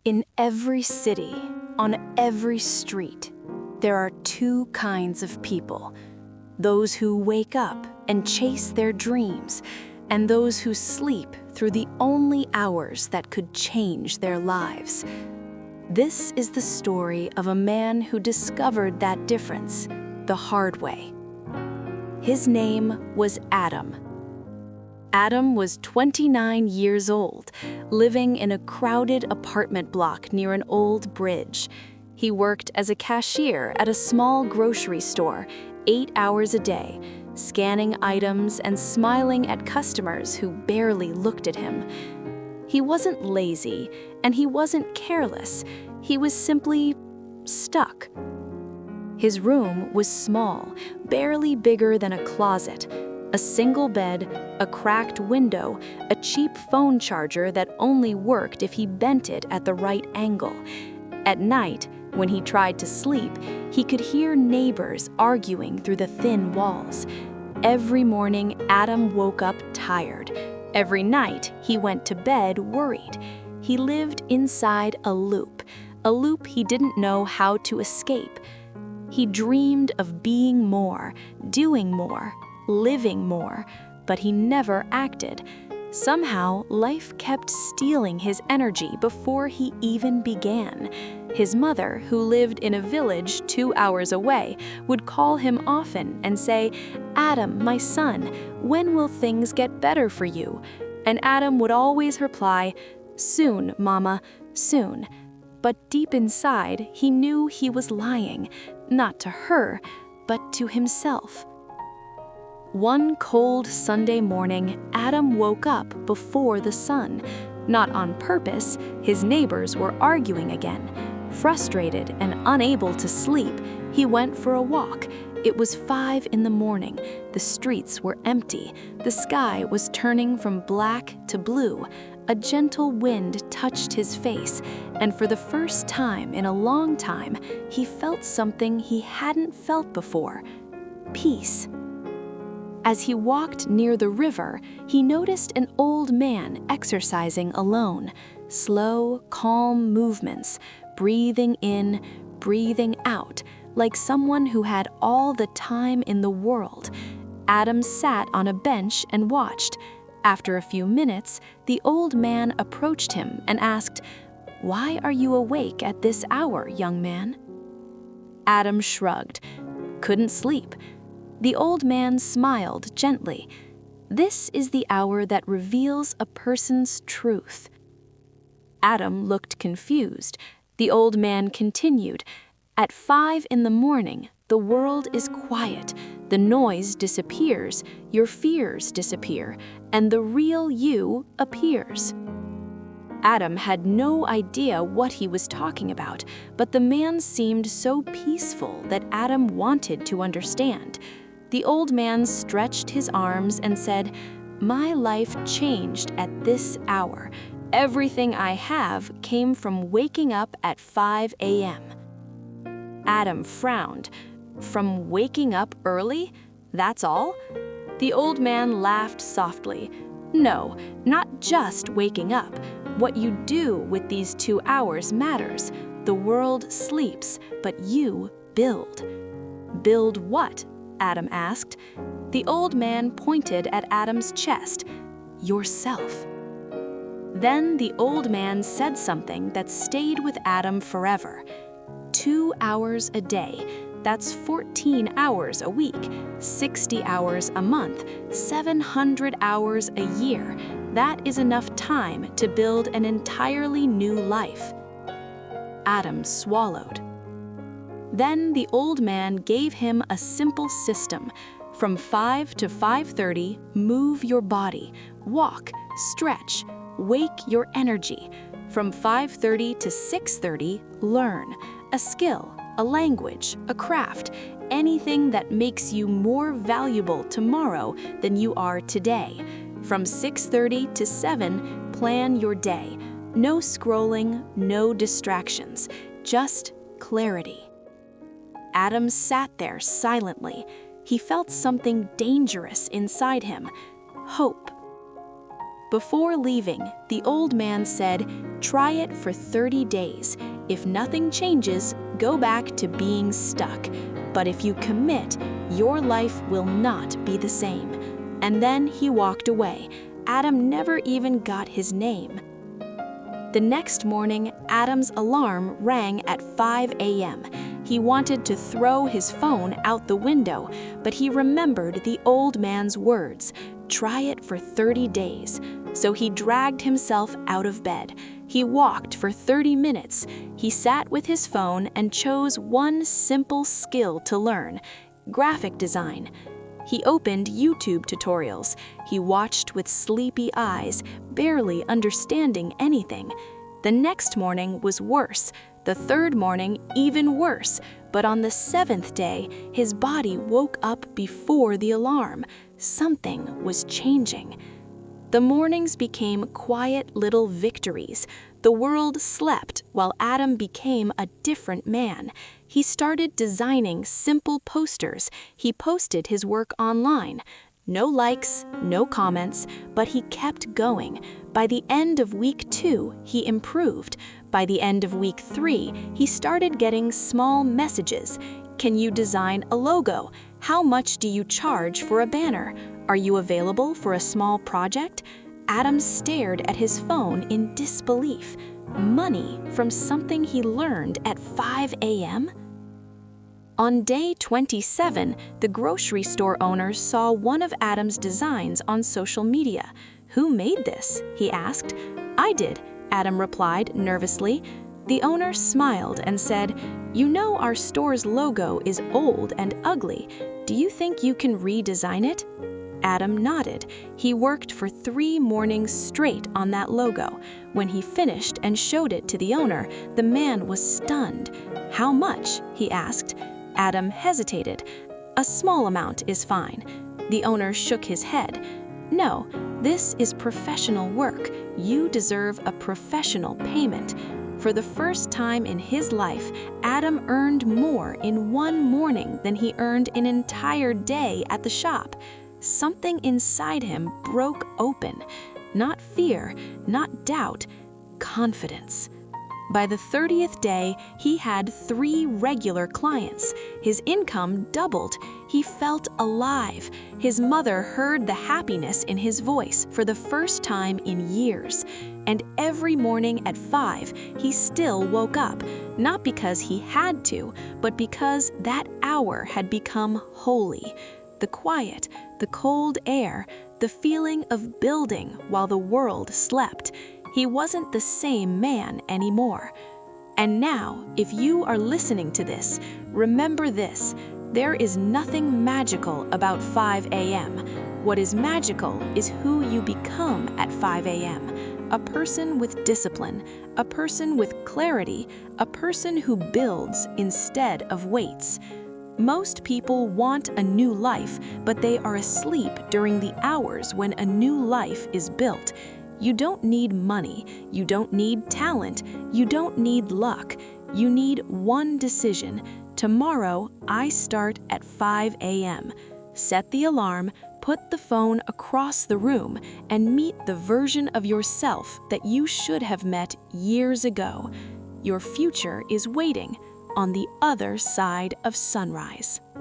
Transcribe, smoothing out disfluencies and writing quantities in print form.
In every city, on every street, there are two kinds of people. Those who wake up and chase their dreams, and those who sleep through the only hours that could change their lives. This is the story of a man who discovered that difference the hard way. His name was Adam. Adam was 29 years old, living in a crowded apartment block near an old bridge. He worked as a cashier at a small grocery store, 8 hours a day, scanning items and smiling at customers who barely looked at him. He wasn't lazy, and he wasn't careless. He was simply stuck. His room was small, barely bigger than a closet. A single bed, a cracked window, a cheap phone charger that only worked if he bent it at the right angle. At night, when he tried to sleep, he could hear neighbors arguing through the thin walls. Every morning, Adam woke up tired. Every night, he went to bed worried. He lived inside a loop he didn't know how to escape. He dreamed of being more, doing more, living more, but he never acted. Somehow, life kept stealing his energy before he even began. His mother, who lived in a village 2 hours away, would call him often and say, "Adam, my son, when will things get better for you?" And Adam would always reply, "Soon, Mama, soon." But deep inside, he knew he was lying, not to her, but to himself. One cold Sunday morning, Adam woke up before the sun. Not on purpose, his neighbors were arguing again. Frustrated and unable to sleep, he went for a walk. It was 5 in the morning. The streets were empty. The sky was turning from black to blue. A gentle wind touched his face, and for the first time in a long time, he felt something he hadn't felt before: peace. As he walked near the river, he noticed an old man exercising alone. Slow, calm movements, breathing in, breathing out, like someone who had all the time in the world. Adam sat on a bench and watched. After a few minutes, the old man approached him and asked, "Why are you awake at this hour, young man?" Adam shrugged. "Couldn't sleep." The old man smiled gently. "This is the hour that reveals a person's truth." Adam looked confused. The old man continued, "At 5 in the morning, the world is quiet. The noise disappears, your fears disappear, and the real you appears." Adam had no idea what he was talking about, but the man seemed so peaceful that Adam wanted to understand. The old man stretched his arms and said, "My life changed at this hour. Everything I have came from waking up at 5 a.m. Adam frowned. "From waking up early? That's all?" The old man laughed softly. "No, not just waking up. What you do with these 2 hours matters. The world sleeps, but you build." "Build what?" Adam asked. The old man pointed at Adam's chest. "Yourself." Then the old man said something that stayed with Adam forever. 2 hours a day. That's 14 hours a week, 60 hours a month, 700 hours a year. That is enough time to build an entirely new life. Adam swallowed. Then the old man gave him a simple system. From 5 to 5:30, move your body, walk, stretch, wake your energy. From 5:30 to 6:30, learn a skill, a language, a craft, anything that makes you more valuable tomorrow than you are today. From 6:30 to 7, plan your day. No scrolling, no distractions, just clarity. Adam sat there silently. He felt something dangerous inside him. Hope. Before leaving, the old man said, "Try it for 30 days. If nothing changes, go back to being stuck. But if you commit, your life will not be the same." And then he walked away. Adam never even got his name. The next morning, Adam's alarm rang at 5 a.m. He wanted to throw his phone out the window, but he remembered the old man's words, "Try it for 30 days." So he dragged himself out of bed. He walked for 30 minutes. He sat with his phone and chose one simple skill to learn: graphic design. He opened YouTube tutorials. He watched with sleepy eyes, barely understanding anything. The next morning was worse. The third morning, even worse. But on the 7th day, his body woke up before the alarm. Something was changing. The mornings became quiet little victories. The world slept while Adam became a different man. He started designing simple posters. He posted his work online. No likes, no comments, but he kept going. By the end of week 2, he improved. By the end of week 3, he started getting small messages. "Can you design a logo? How much do you charge for a banner? Are you available for a small project?" Adam stared at his phone in disbelief. Money from something he learned at 5 a.m.? On day 27, the grocery store owner saw one of Adam's designs on social media. "Who made this?" he asked. "I did," Adam replied nervously. The owner smiled and said, "You know our store's logo is old and ugly. Do you think you can redesign it?" Adam nodded. He worked for 3 mornings straight on that logo. When he finished and showed it to the owner, the man was stunned. "How much?" he asked. Adam hesitated. "A small amount is fine." The owner shook his head. "No, this is professional work. You deserve a professional payment." For the first time in his life, Adam earned more in one morning than he earned an entire day at the shop. Something inside him broke open. Not fear, not doubt, confidence. By the 30th day, he had 3 regular clients. His income doubled. He felt alive. His mother heard the happiness in his voice for the first time in years. And every morning at 5, he still woke up, not because he had to, but because that hour had become holy. The quiet, the cold air, the feeling of building while the world slept. He wasn't the same man anymore. And now, if you are listening to this, remember this: there is nothing magical about 5 a.m. What is magical is who you become at 5 a.m. A person with discipline, a person with clarity, a person who builds instead of waits. Most people want a new life, but they are asleep during the hours when a new life is built. You don't need money, you don't need talent, you don't need luck. You need one decision. Tomorrow, I start at 5 a.m. Set the alarm, put the phone across the room, and meet the version of yourself that you should have met years ago. Your future is waiting on the other side of sunrise.